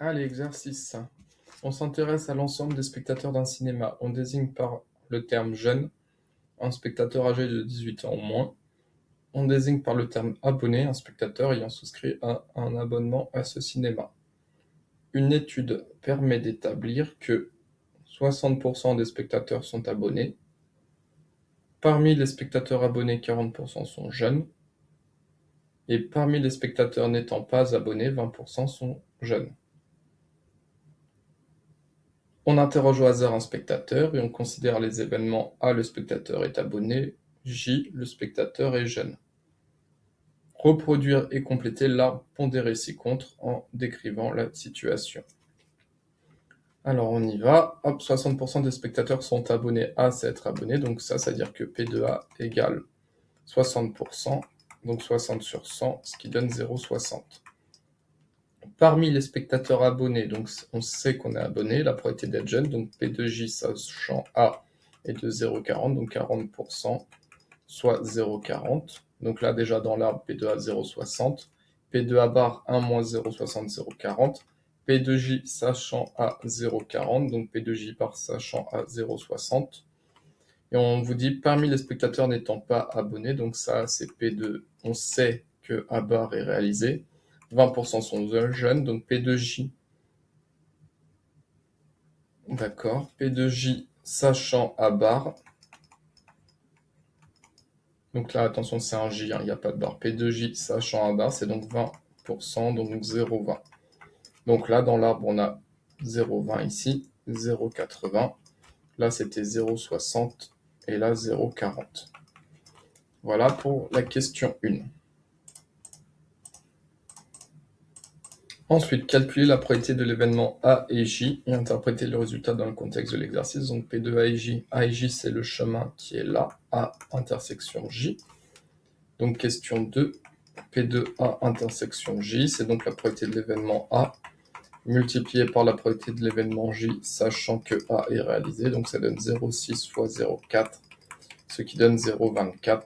Allez, exercice. On s'intéresse à l'ensemble des spectateurs d'un cinéma. On désigne par le terme jeune un spectateur âgé de 18 ans ou moins. On désigne par le terme abonné un spectateur ayant souscrit un abonnement à ce cinéma. Une étude permet d'établir que 60% des spectateurs sont abonnés. Parmi les spectateurs abonnés, 40% sont jeunes. Et parmi les spectateurs n'étant pas abonnés, 20% sont jeunes. On interroge au hasard un spectateur et on considère les événements A, le spectateur est abonné, J, le spectateur est jeune. Reproduire et compléter l'arbre pondéré ci-contre en décrivant la situation. Alors on y va. Hop, 60% des spectateurs sont abonnés à c'est être abonné, donc ça veut dire que P2A égale 60%, donc 60 sur 100, ce qui donne 0,60. Parmi les spectateurs abonnés, donc on sait qu'on est abonné, la probabilité d'être jeune, donc P2J sachant A est de 0,40, donc 40%, soit 0,40. Donc là déjà dans l'arbre P2A 0,60, P2A bar 1 moins 0,60, 0,40, P2J sachant A 0,40, donc P2J bar sachant A 0,60. Et on vous dit parmi les spectateurs n'étant pas abonnés, donc ça c'est P2, on sait que A bar est réalisé. 20% sont jeunes, donc P2J. D'accord. P2J sachant A bar. Donc là, attention, c'est un J, il n'y a pas de barre. P2J sachant A bar, c'est donc 20%, donc 0,20. Donc là, dans l'arbre, on a 0,20 ici, 0,80. Là, c'était 0,60 et là, 0,40. Voilà pour la question 1. Ensuite, calculer la probabilité de l'événement A et J et interpréter le résultat dans le contexte de l'exercice. Donc P2A et J. A et J, c'est le chemin qui est là, A intersection J. Donc question 2, P2A intersection J, c'est donc la probabilité de l'événement A multipliée par la probabilité de l'événement J, sachant que A est réalisé. Donc ça donne 0,6 fois 0,4, ce qui donne 0,24.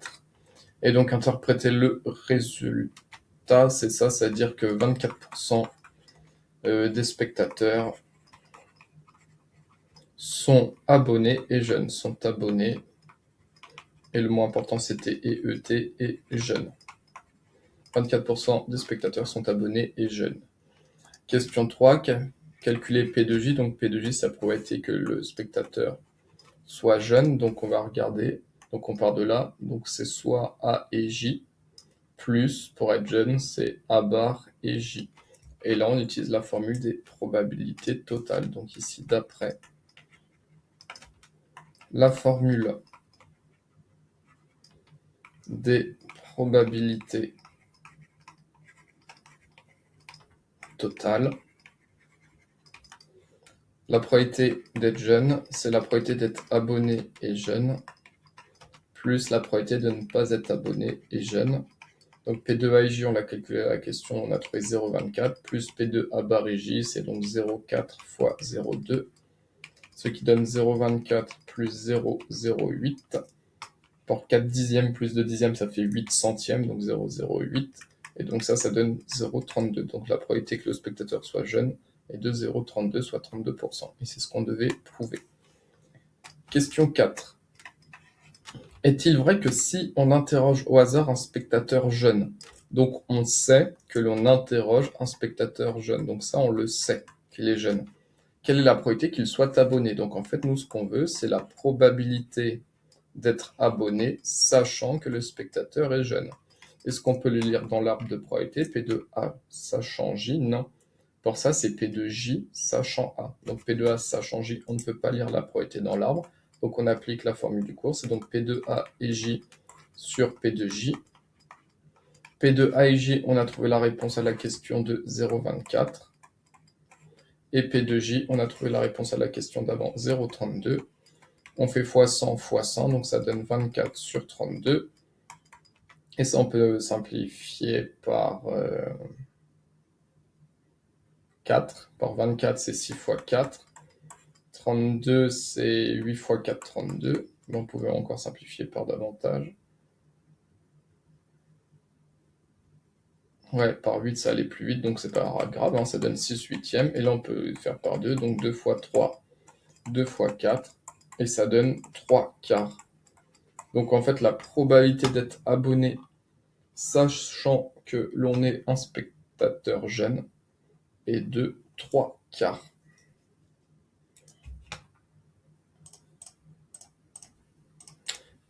Et donc interpréter le résultat, c'est ça, c'est-à-dire que 24% des spectateurs sont abonnés et jeunes, sont abonnés. Et le mot important, c'était EET et jeunes. 24% des spectateurs sont abonnés et jeunes. Question 3, calculer P2J. Donc P2J, c'est la probabilité que le spectateur soit jeune. Donc on va regarder. Donc on part de là. Donc c'est soit A et J, plus, pour être jeune, c'est A bar et J. Et là, on utilise la formule des probabilités totales. Donc ici, d'après la formule des probabilités totales, la probabilité d'être jeune, c'est la probabilité d'être abonné et jeune, plus la probabilité de ne pas être abonné et jeune. Donc P2A et J, on l'a calculé à la question, on a trouvé 0,24, plus P2A bar et J, c'est donc 0,4 fois 0,2, ce qui donne 0,24 plus 0,08. Pour 4 dixièmes plus 2 dixièmes, ça fait 8 centièmes, donc 0,08. Et donc ça donne 0,32. Donc la probabilité que le spectateur soit jeune est de 0,32, soit 32%. Et c'est ce qu'on devait prouver. Question 4. Est-il vrai que si on interroge au hasard un spectateur jeune, donc on sait que l'on interroge un spectateur jeune, donc ça on le sait qu'il est jeune, quelle est la probabilité qu'il soit abonné? Donc en fait, nous ce qu'on veut, c'est la probabilité d'être abonné, sachant que le spectateur est jeune. Est-ce qu'on peut le lire dans l'arbre de probabilité? P2A sachant J, non. Pour ça, c'est P2J sachant A. Donc P2A sachant J, on ne peut pas lire la probabilité dans l'arbre. Donc on applique la formule du cours, c'est donc P2A et J sur P2J. P2A et J, on a trouvé la réponse à la question de 0,24. Et P2J, on a trouvé la réponse à la question d'avant, 0,32. On fait x100 fois 100, donc ça donne 24 sur 32. Et ça, on peut simplifier par 4. Par 24, c'est 6 fois 4. 32, c'est 8 fois 4, 32. Mais on pouvait encore simplifier par davantage. Ouais, par 8, ça allait plus vite, donc c'est pas grave, hein, ça donne 6 huitièmes. Et là, on peut faire par 2, donc 2 fois 3, 2 fois 4, et ça donne 3 quarts. Donc en fait, la probabilité d'être abonné, sachant que l'on est un spectateur jeune, est de 3 quarts.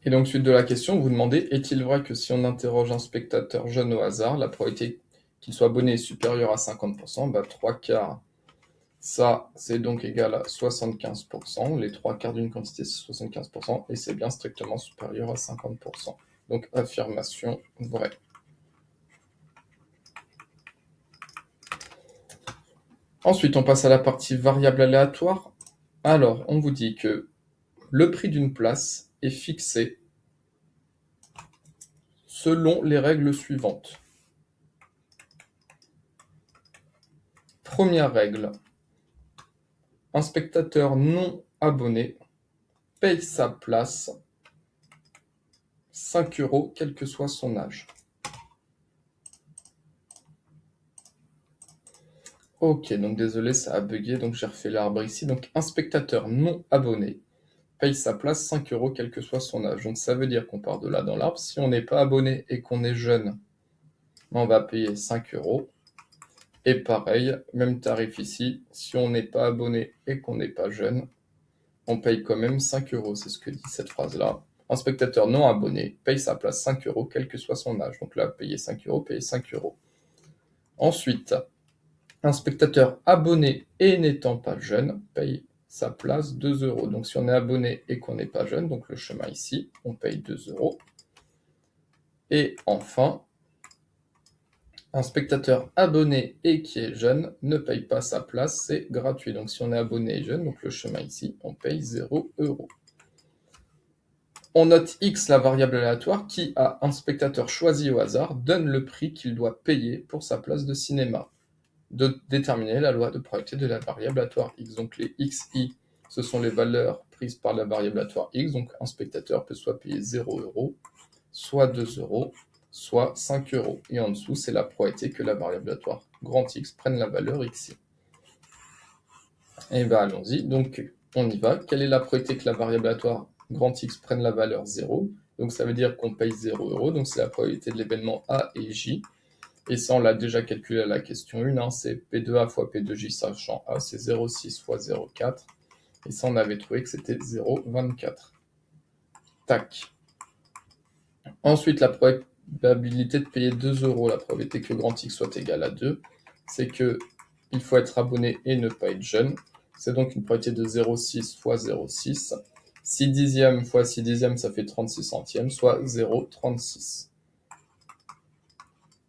Et donc, suite de la question, vous demandez, est-il vrai que si on interroge un spectateur jeune au hasard, la probabilité qu'il soit abonné est supérieure à 50%, 3 quarts, ça, c'est donc égal à 75%. Les 3 quarts d'une quantité, c'est 75%, et c'est bien strictement supérieur à 50%. Donc, affirmation vraie. Ensuite, on passe à la partie variable aléatoire. Alors, on vous dit que le prix d'une place est fixé selon les règles suivantes. Première règle, un spectateur non abonné paye sa place 5 €, quel que soit son âge. Ok, donc désolé, ça a bugué, donc j'ai refait l'arbre ici. Donc un spectateur non abonné paye sa place 5 €, quel que soit son âge. Donc ça veut dire qu'on part de là dans l'arbre. Si on n'est pas abonné et qu'on est jeune, on va payer 5 €. Et pareil, même tarif ici, si on n'est pas abonné et qu'on n'est pas jeune, on paye quand même 5 €. C'est ce que dit cette phrase-là. Un spectateur non abonné paye sa place 5 €, quel que soit son âge. Donc là, payer 5 €, payer 5 €. Ensuite, un spectateur abonné et n'étant pas jeune paye sa place 2 €. Donc si on est abonné et qu'on n'est pas jeune, donc le chemin ici, on paye 2 €. Et enfin, un spectateur abonné et qui est jeune ne paye pas sa place, c'est gratuit. Donc si on est abonné et jeune, donc le chemin ici, on paye 0 €. On note X, la variable aléatoire, qui, à un spectateur choisi au hasard, donne le prix qu'il doit payer pour sa place de cinéma. De déterminer la loi de probabilité de la variable aléatoire X. Donc les XI, ce sont les valeurs prises par la variable aléatoire X. Donc un spectateur peut soit payer 0 €, soit 2 €, soit 5 €. Et en dessous, c'est la probabilité que la variable aléatoire grand X prenne la valeur XI. Et bien allons-y, donc on y va. Quelle est la probabilité que la variable aléatoire grand X prenne la valeur 0? Donc ça veut dire qu'on paye 0 €, donc c'est la probabilité de l'événement A et J. Et ça, on l'a déjà calculé à la question 1, hein, c'est P2A fois P2J, sachant A, c'est 0,6 fois 0,4. Et ça, on avait trouvé que c'était 0,24. Tac. Ensuite, la probabilité de payer 2 €, la probabilité que grand X soit égal à 2, c'est que il faut être abonné et ne pas être jeune. C'est donc une probabilité de 0,6 fois 0,6. 6 dixièmes fois 6 dixièmes, ça fait 36 centièmes, soit 0,36.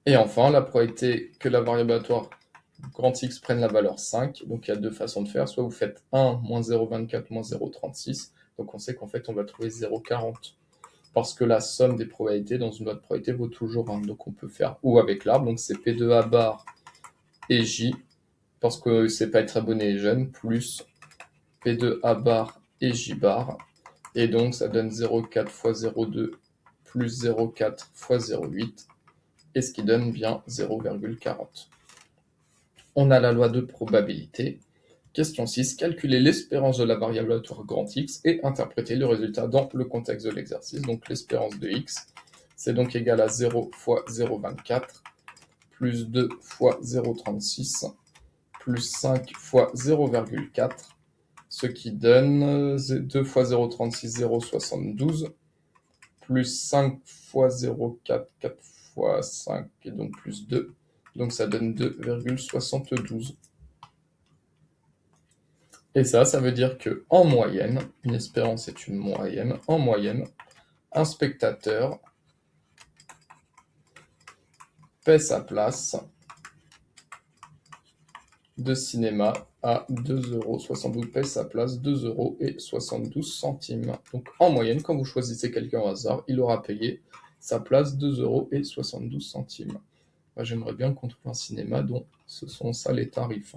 Et enfin, la probabilité que la variable aléatoire grand X prenne la valeur 5. Donc il y a deux façons de faire. Soit vous faites 1 moins 0,24 moins 0,36. Donc on sait qu'en fait on va trouver 0,40. Parce que la somme des probabilités dans une loi de probabilité vaut toujours 1. Donc on peut faire ou avec l'arbre. Donc c'est P2A bar et J. Parce que c'est pas être abonné et jeune. Plus P2A bar et J bar. Et donc ça donne 0,4 fois 0,2 plus 0,4 fois 0,8. Et ce qui donne bien 0,40. On a la loi de probabilité. Question 6. Calculer l'espérance de la variable aléatoire grand X et interpréter le résultat dans le contexte de l'exercice. Donc l'espérance de X, c'est donc égal à 0 fois 0,24 plus 2 fois 0,36 plus 5 fois 0,4, ce qui donne 2 fois 0,36, 0,72 plus 5 fois 0,4, 4 fois 5 et donc plus 2. Donc ça donne 2,72. Et ça veut dire que en moyenne, une espérance est une moyenne, en moyenne, un spectateur paie sa place de cinéma à 2,72 €, paie sa place 2,72 €. Donc en moyenne, quand vous choisissez quelqu'un au hasard, il aura payé sa place 2,72 €. Moi, j'aimerais bien qu'on trouve un cinéma dont ce sont ça les tarifs.